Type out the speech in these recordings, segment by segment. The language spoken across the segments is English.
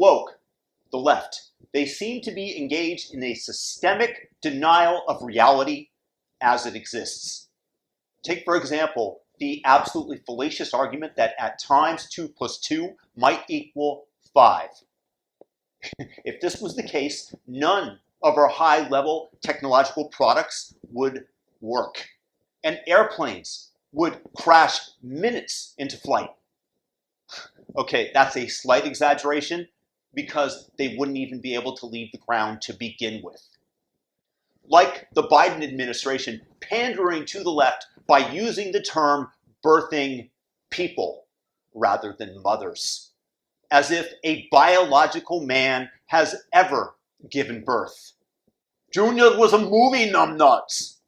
woke, the left, they seem to be engaged in a systemic denial of reality as it exists. Take, for example, the absolutely fallacious argument that at times 2 plus 2 might equal 5. If this was the case, none of our high-level technological products would work, and airplanes would crash minutes into flight. Okay, that's a slight exaggeration because they wouldn't even be able to leave the ground to begin with. Like the Biden administration pandering to the left by using the term birthing people rather than mothers, as if a biological man has ever given birth. Junior was a movie, numbnuts.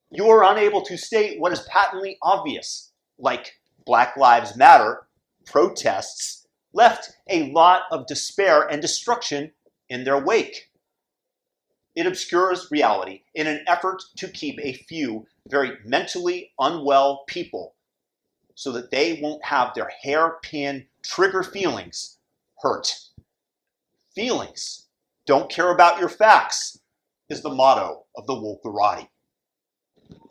You are unable to state what is patently obvious, like Black Lives Matter protests left a lot of despair and destruction in their wake. It obscures reality in an effort to keep a few very mentally unwell people so that they won't have their hairpin trigger feelings hurt. Feelings don't care about your facts is the motto of the wokerati.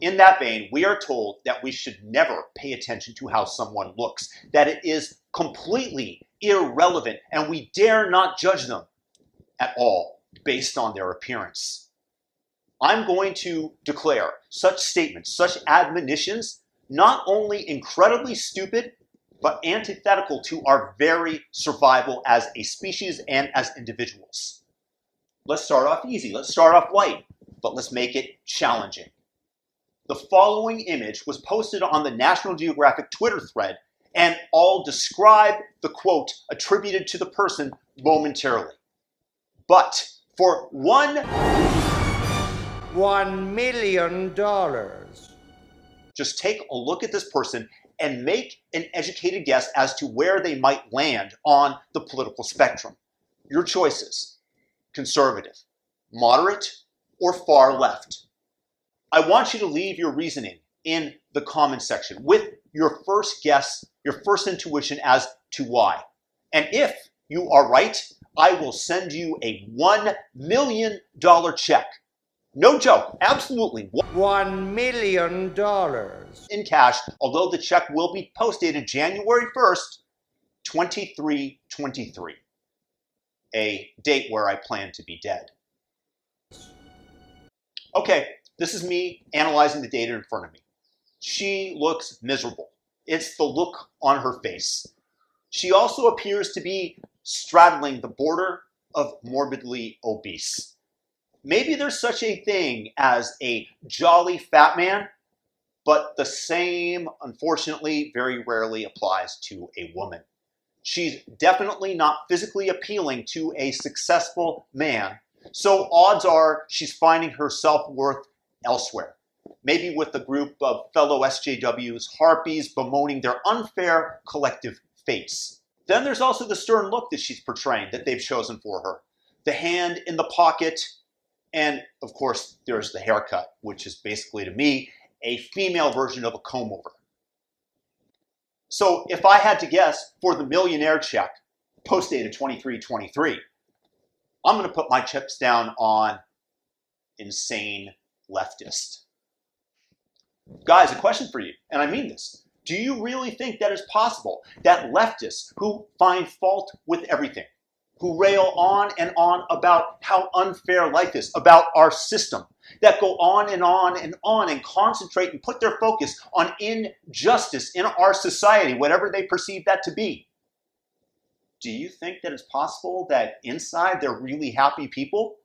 In that vein, we are told that we should never pay attention to how someone looks, that it is completely irrelevant, and we dare not judge them at all based on their appearance. I'm going to declare such statements, such admonitions, not only incredibly stupid, but antithetical to our very survival as a species and as individuals. Let's start off easy, let's start off light, but let's make it challenging. The following image was posted on the National Geographic Twitter thread, and I'll describe the quote attributed to the person momentarily. But for $1 million, just take a look at this person and make an educated guess as to where they might land on the political spectrum. Your choices: conservative, moderate, or far left. I want you to leave your reasoning in the comment section with your first guess, your first intuition as to why. And if you are right, I will send you a $1 million check. No joke, absolutely. $1 million in cash, although the check will be postdated January 1st, 2323, a date where I plan to be dead. Okay, this is me analyzing the data in front of me. She looks miserable. It's the look on her face. She also appears to be straddling the border of morbidly obese. Maybe there's such a thing as a jolly fat man, but the same, unfortunately, very rarely applies to a woman. She's definitely not physically appealing to a successful man, so odds are she's finding her self-worth elsewhere. Maybe with a group of fellow SJWs, harpies bemoaning their unfair collective fates. Then there's also the stern look that she's portraying that they've chosen for her. The hand in the pocket, and of course there's the haircut, which is basically to me a female version of a comb over. So if I had to guess for the millionaire check, post-dated 2323, I'm going to put my chips down on insane leftist. Guys, a question for you, and I mean this. Do you really think that it's possible that leftists who find fault with everything, who rail on and on about how unfair life is, about our system, that go on and on and on and concentrate and put their focus on injustice in our society, whatever they perceive that to be, do you think that it's possible that inside they're really happy people?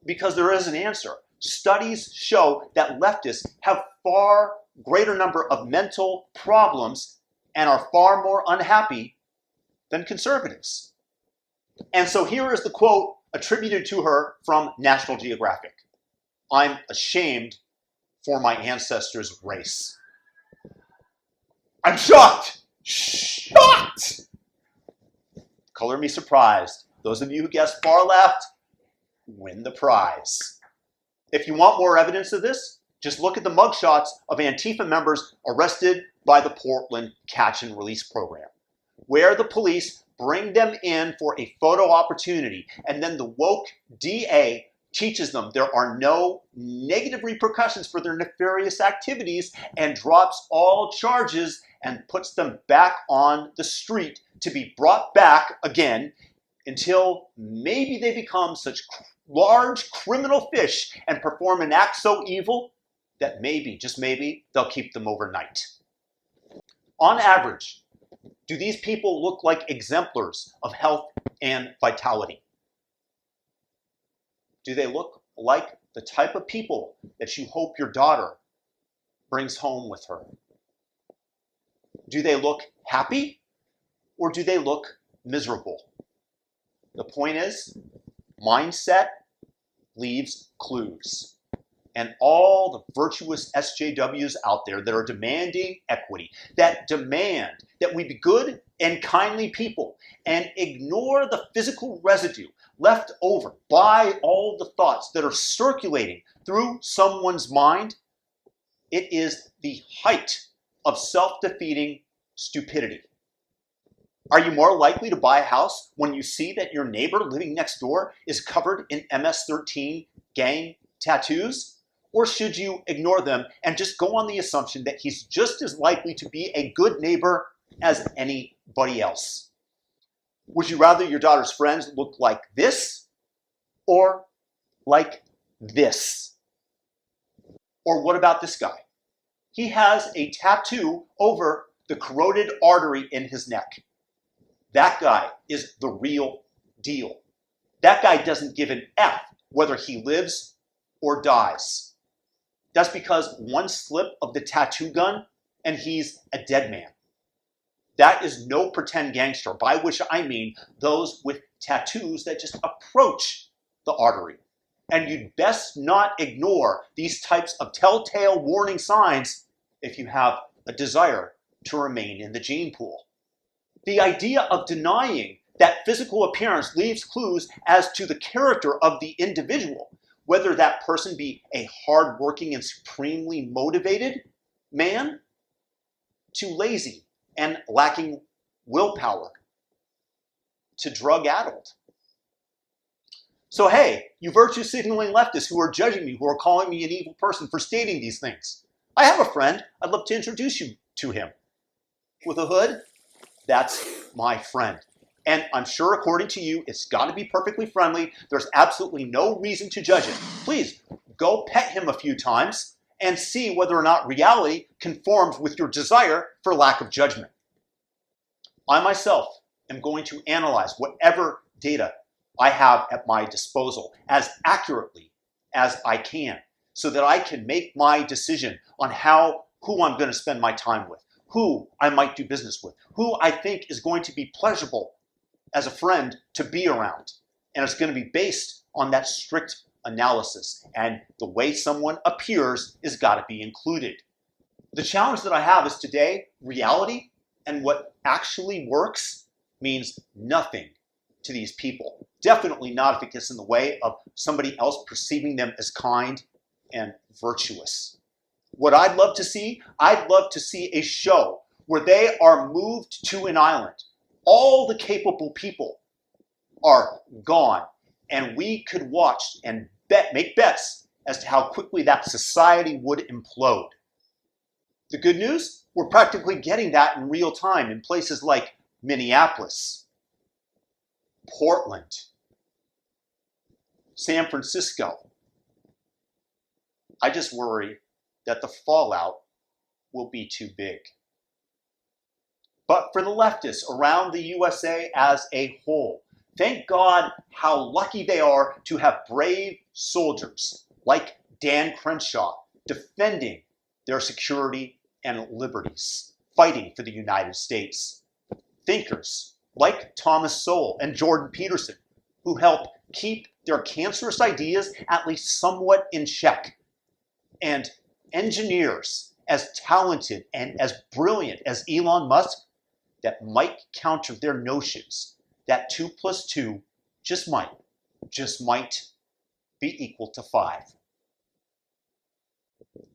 Because there is an answer. Studies show that leftists have far greater number of mental problems and are far more unhappy than conservatives. And so here is the quote attributed to her from National Geographic. "I'm ashamed for my ancestors' race." I'm shocked! Shocked! Color me surprised. Those of you who guessed far left win the prize. If you want more evidence of this, just look at the mugshots of Antifa members arrested by the Portland Catch and Release program. where the police bring them in for a photo opportunity, and then the woke DA teaches them there are no negative repercussions for their nefarious activities and drops all charges and puts them back on the street to be brought back again until maybe they become such large criminal fish and perform an act so evil that maybe, just maybe, they'll keep them overnight. On average, do these people look like exemplars of health and vitality? Do they look like the type of people that you hope your daughter brings home with her? Do they look happy or do they look miserable? The point is, mindset leaves clues. And all the virtuous SJWs out there that are demanding equity, that demand that we be good and kindly people and ignore the physical residue left over by all the thoughts that are circulating through someone's mind, it is the height of self-defeating stupidity. Are you more likely to buy a house when you see that your neighbor living next door is covered in MS-13 gang tattoos? Or should you ignore them and just go on the assumption that he's just as likely to be a good neighbor as anybody else? Would you rather your daughter's friends look like this or like this? Or what about this guy? He has a tattoo over the carotid artery in his neck. That guy is the real deal. That guy doesn't give an F whether he lives or dies. That's because one slip of the tattoo gun and he's a dead man. That is no pretend gangster, by which I mean those with tattoos that just approach the artery. And you'd best not ignore these types of telltale warning signs if you have a desire to remain in the gene pool. The idea of denying that physical appearance leaves clues as to the character of the individual, whether that person be a hardworking and supremely motivated man to lazy and lacking willpower to drug-addled. So hey, you virtue signaling leftists who are judging me, who are calling me an evil person for stating these things. I have a friend. I'd love to introduce you to him. With a hood, that's my friend. And I'm sure according to you, it's got to be perfectly friendly. There's absolutely no reason to judge it. Please go pet him a few times and see whether or not reality conforms with your desire for lack of judgment. I myself am going to analyze whatever data I have at my disposal as accurately as I can so that I can make my decision on who I'm going to spend my time with, who I might do business with, who I think is going to be pleasurable as a friend to be around. And it's going to be based on that strict analysis. And the way someone appears is got to be included. The challenge that I have is today, reality and what actually works means nothing to these people. Definitely not if it gets in the way of somebody else perceiving them as kind and virtuous. What I'd love to see a show where they are moved to an island. All the capable people are gone, and we could watch and make bets as to how quickly that society would implode. The good news, we're practically getting that in real time in places like Minneapolis, Portland, San Francisco. I just worry that the fallout will be too big. But for the leftists around the USA as a whole, thank God how lucky they are to have brave soldiers like Dan Crenshaw defending their security and liberties, fighting for the United States. Thinkers like Thomas Sowell and Jordan Peterson, who help keep their cancerous ideas at least somewhat in check. And engineers as talented and as brilliant as Elon Musk that might counter their notions that 2 + 2 just might be equal to 5.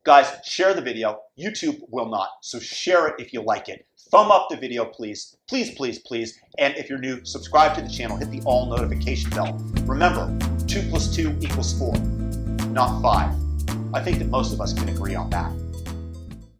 Guys, share the video. YouTube will not, so share it if you like it. Thumb up the video, please. Please, please, please. And if you're new, subscribe to the channel. Hit the all notification bell. Remember, 2 + 2 = 4, not 5. I think that most of us can agree on that.